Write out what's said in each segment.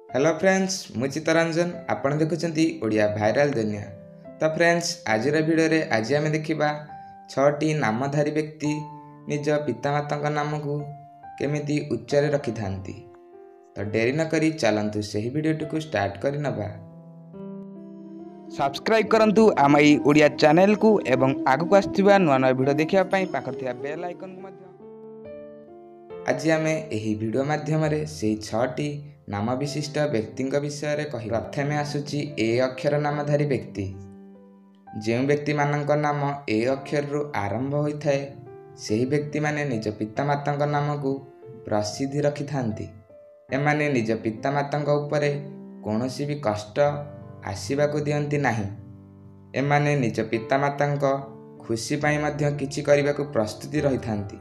Hello friends मु चित्तरंजन आपण देखुछंती Odia viral दुनिया। तो फ्रेंड्स आज वीडियो रे आज आम देखा 6टी नामधारी व्यक्ति निज पितामाता नाम को केमिति उच्चारे रखि थांती। तो डेरी न करी चलंतु सही वीडियो को स्टार्ट करि नबा। सब्सक्राइब करंतु आम ई ओडिया चैनल को एवं आगु आसथिबा नुआ नुआ वीडियो देखिया पई पाखर थिया बेल आइकन को मध्य आज आम एही वीडियो माध्यम रे से 6टी नाम विशिष्ट व्यक्ति विषय रे कहि। प्रथमे आसुची ए अक्षर नामधारी व्यक्ति। जो व्यक्ति मानक नाम ए अक्षर रु आरंभ होइथाए सेही व्यक्ति माने निज पितामाता नाम को प्रसिद्धि रखि थांती। एमाने निज पितामाता उपरे कौनसी भी कष्ट आसीबा को दियंती नाही। एमाने निज पितामाता खुशी पाई मध्य किछि करिबा को प्रस्तुति रहि थांती।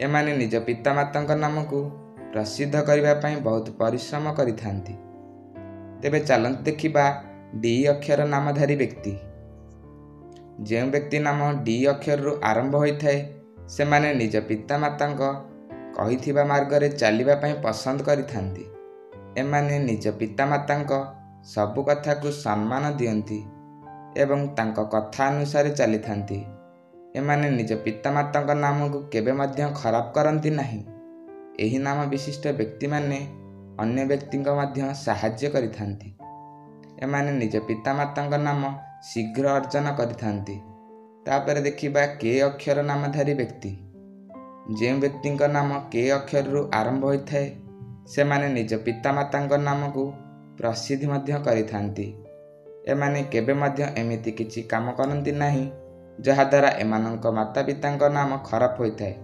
एमाने निज पितामाता नाम को प्रसिद्ध करने पाई बहुत परिश्रम करिथांती। तेबे चलंत देखिबा डी अक्षर नामधारी व्यक्ति। जो व्यक्ति नाम डी अक्षर रु आरंभ होइथाए से माने निज पितामाता कहिथिबा मार्ग रे चलिबा पाई पसंद करिथांती। एमाने निज पितामाता सबु कथा को सम्मान दियंती एवं तांको कथा अनुसार चलिथांती। एमाने निज पितामाता नाम को केबे मध्य खराब करंती नाही। एही नाम विशिष्ट व्यक्ति माने अन्य व्यक्ति मध्य साहाय्य करिथांती। एमाने निज पितामाता नाम शीघ्र अर्जन करिथांती। तापर देखिबा के अक्षर नामधारी व्यक्ति। जो व्यक्ति नाम के अक्षर रु आरंभ होइथाए से माने निज पितामाता नाम को प्रसिद्धि मध्य करिथांती। एमाने केबे मध्य एमिति किछि काम करंती नाही जहा द्वारा एमानंक माता पितांक नाम खराब होइथाए।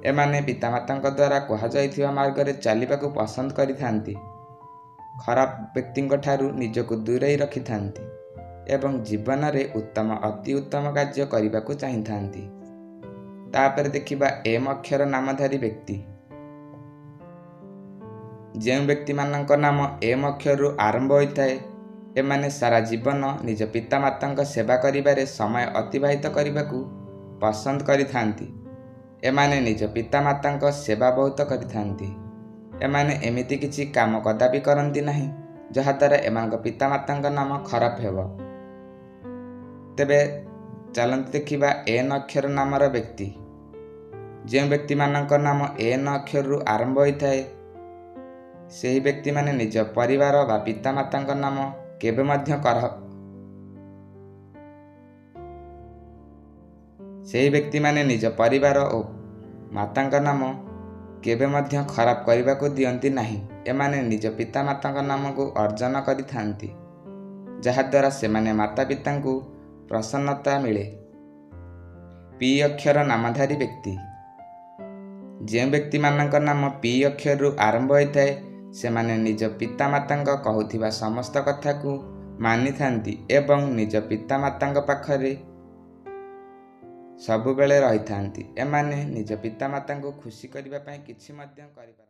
एमाने पितामाता द्वारा कहा जाइथिबा मार्ग रे चलिबा को पसंद करिथांती। खराब व्यक्ति ठारू निजको दूरेई रखिथांती एवं जीवन रे उत्तम अति उत्तम कार्य करने को चाहिथांती। तापर देखिबा एम अक्षर नामधारी व्यक्ति। जो व्यक्ति मानक नाम एम अक्षर रु आरंभ होइथाए एमाने सारा जीवन निज पितामाता सेवा करिबारे समय अतिबाहित करने को पसंद करिथांती। एमाने निज पितामाता सेवा बहुत करिथांती। एमाने एमिति किछि काम कदापि करंती नाही जहा द्वारा एमानक पितामाता नाम खराब हेबो। तेबे चलंत देखिबा एन अक्षर नामर व्यक्ति। जो व्यक्ति मानक नाम एन अक्षर रु आरंभ होइथाए सेही व्यक्ति माने निज परिवार बा पितामाता नाम केबे मध्य सेही व्यक्ति माने निज परिवार और माता नाम केबे मध्य खराब करने को दियंती नाही। एमाने निज पितामाता नाम को अर्जन करिथांती जहा द्वारा सेमाने माता पिता को प्रसन्नता मिले। पी अक्षर नामधारी व्यक्ति। जो व्यक्ति मानक नाम पी अक्षर रु आरंभ होइथाए सेमाने निज पितामाता कहूथिबा समस्त कथा को मानि थांती एवं निज पितामाता पाखरे सबु बेले रही थांती। एमाने निज पितामाता को खुशी करने किछि मध्य करिपारନ୍ତି।